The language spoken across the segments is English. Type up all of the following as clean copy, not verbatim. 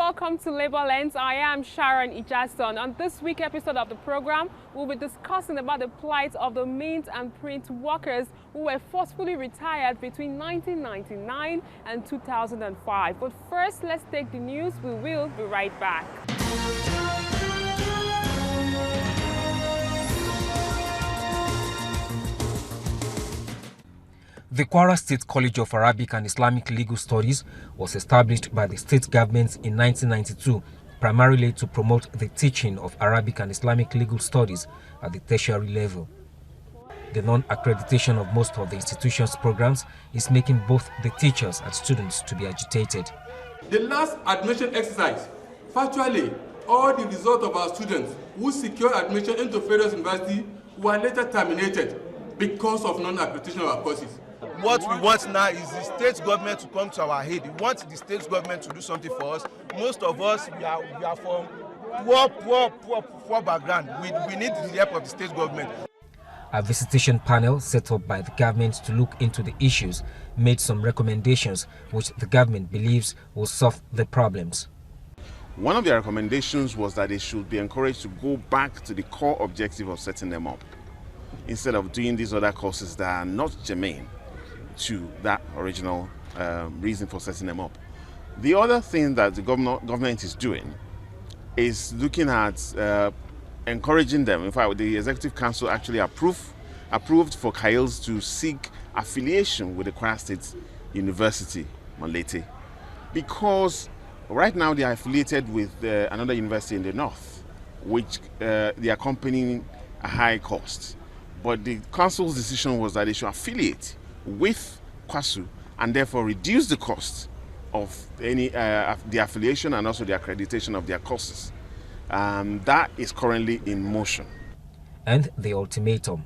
welcome to Labor Lens. I am Sharon Ijason. On this week's episode of the program, we'll be discussing about the plight of the mint and print workers who were forcefully retired between 1999 and 2005. But first, let's take the news. We will be right back. The Kwara State College of Arabic and Islamic Legal Studies was established by the state government in 1992, primarily to promote the teaching of Arabic and Islamic legal studies at the tertiary level. The non-accreditation of most of the institution's programs is making both the teachers and students to be agitated. The last admission exercise, virtually all the results of our students who secured admission into various universities were later terminated because of non-accreditation of our courses. What we want now is the state government to come to our aid. We want the state government to do something for us. Most of us, we are from poor background. We need the help of the state government. A visitation panel set up by the government to look into the issues made some recommendations which the government believes will solve the problems. One of their recommendations was that they should be encouraged to go back to the core objective of setting them up, instead of doing these other courses that are not germane to that original reason for setting them up. The other thing that the government is doing is looking at encouraging them. In fact, the Executive Council actually approved for Kayils to seek affiliation with the Kwara State University, Malete, because right now they are affiliated with another university in the north, which they are accompanying a high cost. But the council's decision was that they should affiliate with KWASU and therefore reduce the cost of any the affiliation and also the accreditation of their courses. That is currently in motion. And the ultimatum.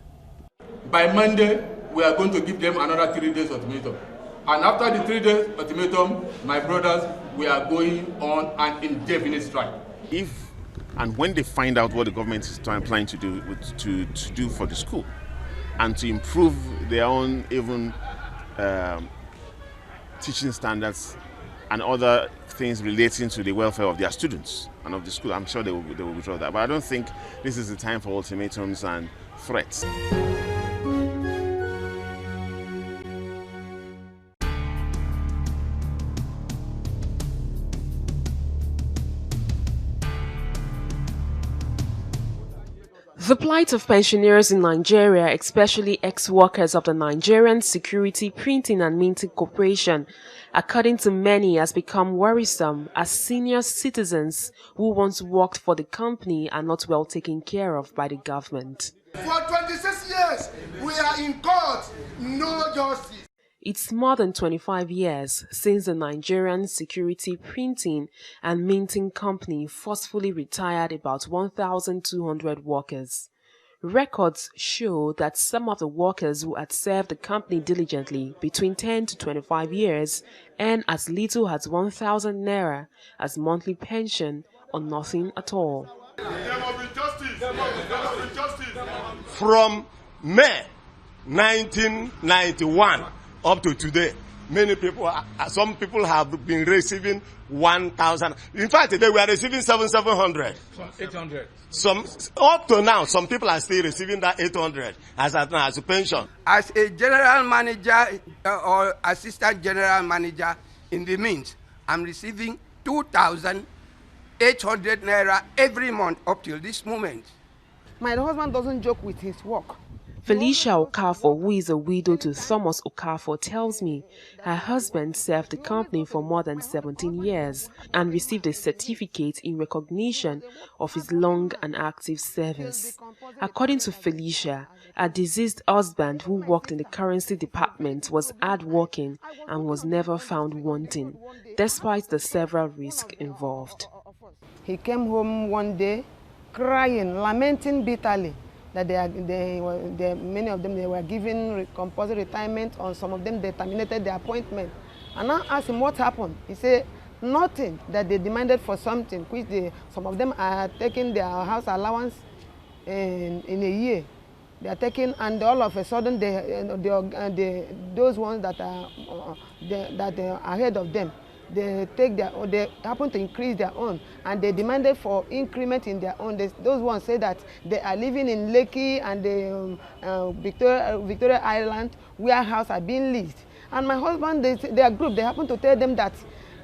By Monday, we are going to give them another 3 days ultimatum. And after the 3 days ultimatum, my brothers, we are going on an indefinite strike. If and when they find out what the government is planning to do for the school and to improve their own even teaching standards and other things relating to the welfare of their students and of the school, I'm sure they will withdraw that. But I don't think this is the time for ultimatums and threats. The plight of pensioners in Nigeria, especially ex-workers of the Nigerian Security Printing and Minting Corporation, according to many, has become worrisome as senior citizens who once worked for the company are not well taken care of by the government. For 26 years, we are in court, no justice. It's more than 25 years since the Nigerian Security Printing and Minting Company forcefully retired about 1,200 workers. Records show that some of the workers who had served the company diligently between 10 to 25 years earn as little as 1,000 naira as monthly pension or nothing at all. There must be justice. There must be justice. From May 1991 up to today, many people, some people have been receiving 1,000. In fact, today we are receiving 700. Some 800. Some up to now, some people are still receiving that 800 as a pension. As a general manager or assistant general manager in the Mint, I'm receiving 2,800 naira every month up till this moment. My husband doesn't joke with his work. Felicia Okafor, who is a widow to Thomas Okafor, tells me her husband served the company for more than 17 years and received a certificate in recognition of his long and active service. According to Felicia, her deceased husband, who worked in the currency department, was hardworking and was never found wanting, despite the several risks involved. He came home one day crying, lamenting bitterly that many of them they were given compulsory retirement. On some of them they terminated their appointment. And I asked him what happened. He said nothing, that they demanded for something, which some of them are taking their house allowance in a year. They are taking, and all of a sudden those ones that are ahead of them, they happen to increase their own, and they demanded for increment in their own. Those ones say that they are living in Lekki and the Victoria Island, where houses are being leased. And my husband, their group, they happen to tell them that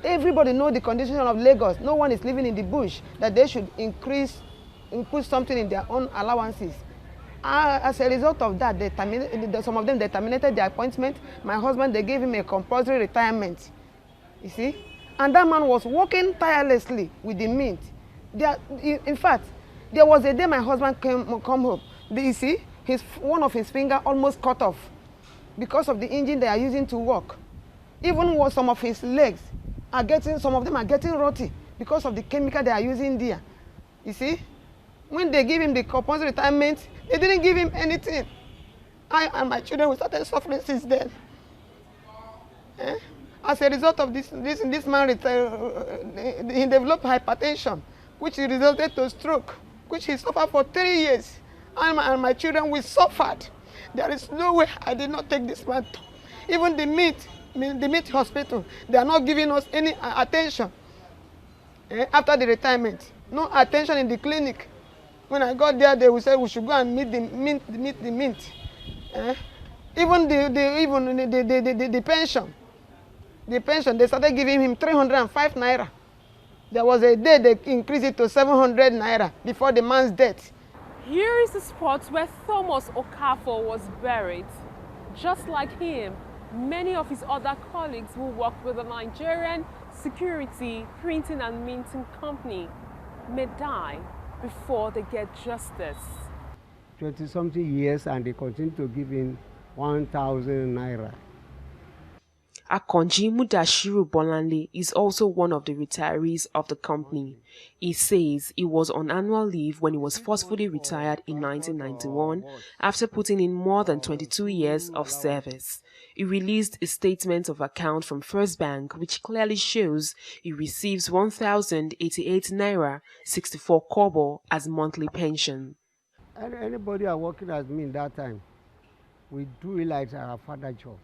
everybody knows the condition of Lagos. No one is living in the bush, that they should put something in their own allowances. As a result of that, some of them, they terminated their appointment. My husband, they gave him a compulsory retirement, you see. And that man was working tirelessly with the mint. In fact, there was a day my husband come home. You see, one of his fingers almost cut off because of the engine they are using to work. Even some of his legs some of them are getting rotty because of the chemical they are using there. You see, when they give him the compulsory retirement, they didn't give him anything. I and my children, we started suffering since then. As a result of this man, he developed hypertension, which resulted to stroke, which he suffered for 3 years. And my children, we suffered. There is no way I did not take this man. Even the meat hospital, they are not giving us any attention after the retirement. No attention in the clinic. When I got there, they would say we should go and meet the mint. Even the pension. The pension, they started giving him 305 naira. There was a day they increased it to 700 naira before the man's death. Here is the spot where Thomas Okafor was buried. Just like him, many of his other colleagues who work with the Nigerian Security Printing and Minting Company may die before they get justice. 20-something years, and they continue to give him 1,000 naira. Akonji Mudashiru Bolanle is also one of the retirees of the company. He says he was on annual leave when he was forcefully retired in 1991 after putting in more than 22 years of service. He released a statement of account from First Bank which clearly shows he receives 1,088 naira 64 kobo as monthly pension. Anybody are working as me in that time, we do it like our father job.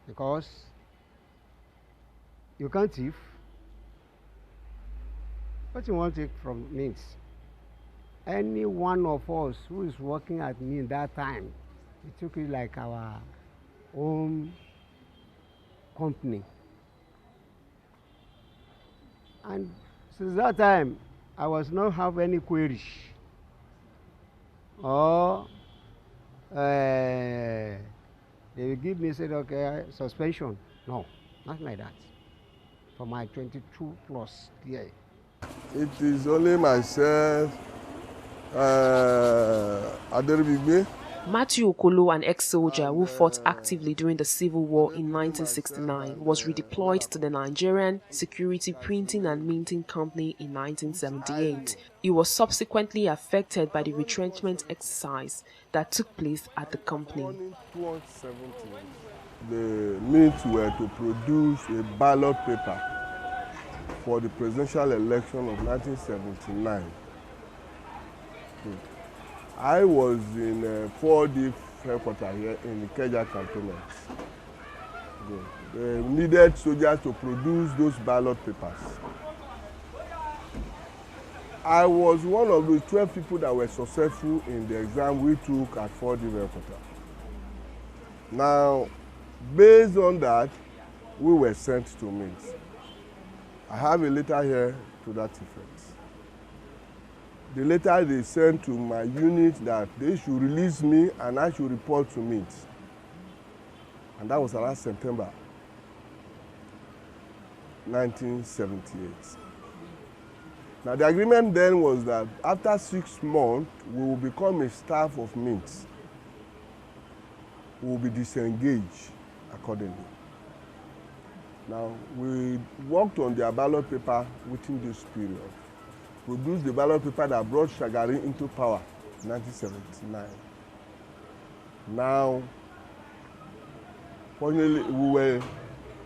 Because you can't thief. What you want to take from means? Any one of us who is working at me in that time, we took it like our own company. And since that time, I was not have any queries or they will give me, said, okay, suspension. No, not like that. For my 22 plus year. It is only myself, Aderibigbe. Matthew Okolo, an ex-soldier who fought actively during the Civil War in 1969, was redeployed to the Nigerian Security Printing and Minting Company in 1978. He was subsequently affected by the retrenchment exercise that took place at the company. The mint were to produce a ballot paper for the presidential election of 1979. I was in 4D headquarters here in the Ikeja cantonment. They needed soldiers to produce those ballot papers. I was one of the 12 people that were successful in the exam we took at 4D headquarters. Now, based on that, we were sent to Mint. I have a letter here to that effect. The letter they sent to my unit that they should release me and I should report to Mint. And that was around September 1978. Now the agreement then was that after 6 months, we will become a staff of Mint. We will be disengaged accordingly. Now we worked on their ballot paper within this period. Produced the ballot paper that brought Shagari into power in 1979. Now, fortunately, we were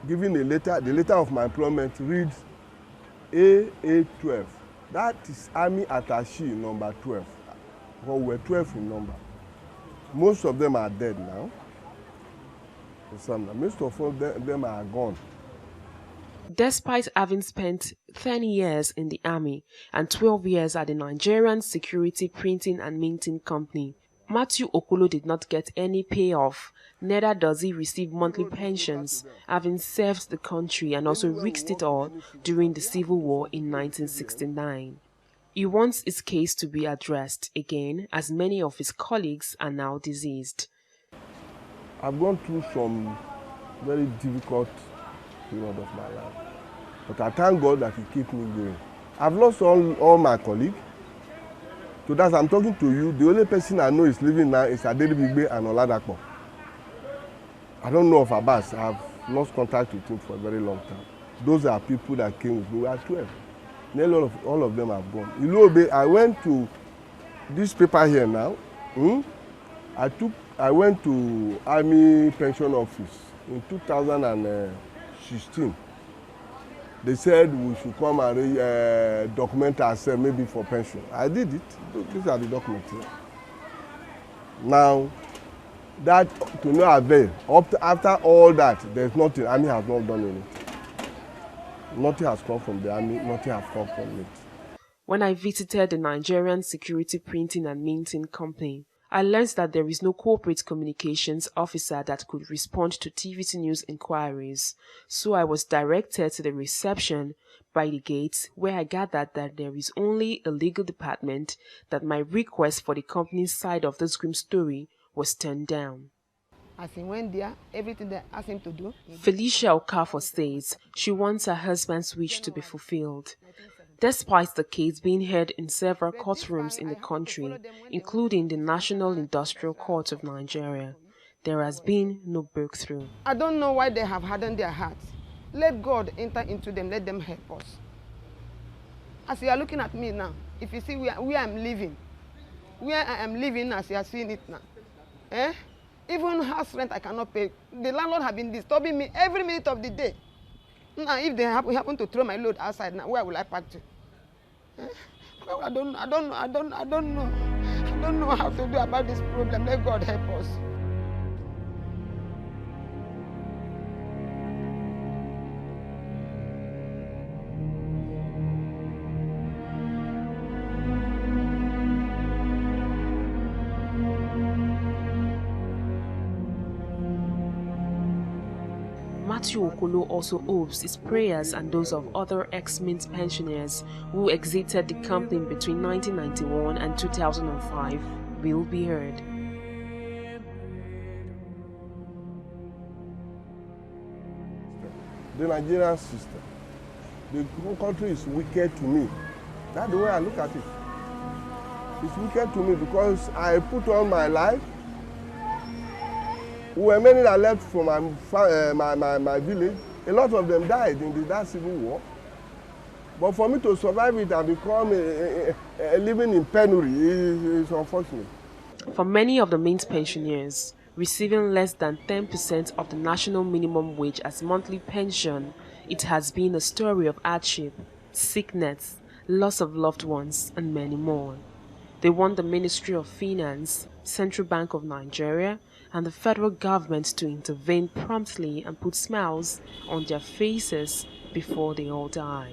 given a letter. The letter of my employment reads AA12. That is Army Attaché number 12. Well, we were 12 in number. Most of them are dead now. Most of them are gone. Despite having spent 10 years in the army and 12 years at the Nigerian Security Printing and Minting Company, Matthew Okolo did not get any payoff, neither does he receive monthly pensions, having served the country and also risked it all during the Civil War in 1969. He wants his case to be addressed again, as many of his colleagues are now deceased. I've gone through some very difficult period of my life, but I thank God that He keeps me going. I've lost all my colleagues. So that's I'm talking to you. The only person I know is living now is Adelibigbe and Oladapo. I don't know of Abbas. I've lost contact with him for a very long time. Those are people that came with me. We are 12. Nearly all of them have gone. Ilobe, I went to this paper here now. I went to Army Pension Office in 2016. They said we should come and document ourselves maybe for pension. I did it. These are the documents here. Now, that to no avail. After all that, there's nothing. Army has not done anything. Nothing has come from the army. Nothing has come from it. When I visited the Nigerian Security Printing and Minting Company, I learned that there is no corporate communications officer that could respond to TVC News inquiries, so I was directed to the reception by the gates, where I gathered that there is only a legal department, that my request for the company's side of this grim story was turned down. As he went there, everything they asked him to do. Felicia Okafor says she wants her husband's wish to be fulfilled. Despite the case being heard in several courtrooms in the country, including the National Industrial Court of Nigeria, there has been no breakthrough. I don't know why they have hardened their hearts. Let God enter into them, let them help us. As you are looking at me now, if you see where I am living as you are seeing it now, even house rent I cannot pay. The landlord have been disturbing me every minute of the day. Now, if they happen to throw my load outside, now where will I park to? I don't know how to do about this problem. Let God help us. Matthew Okolo also hopes his prayers and those of other ex-Mint pensioners who exited the company between 1991 and 2005 will be heard. The Nigerian system, the whole country is wicked to me. That's the way I look at it. It's wicked to me because I put on my life. We were many that left from my village. A lot of them died in that civil war. But for me to survive it and become living in penury is unfortunate. For many of the Mint pensioners, receiving less than 10% of the national minimum wage as monthly pension, it has been a story of hardship, sickness, loss of loved ones, and many more. They want the Ministry of Finance, Central Bank of Nigeria, and the federal government to intervene promptly and put smiles on their faces before they all die.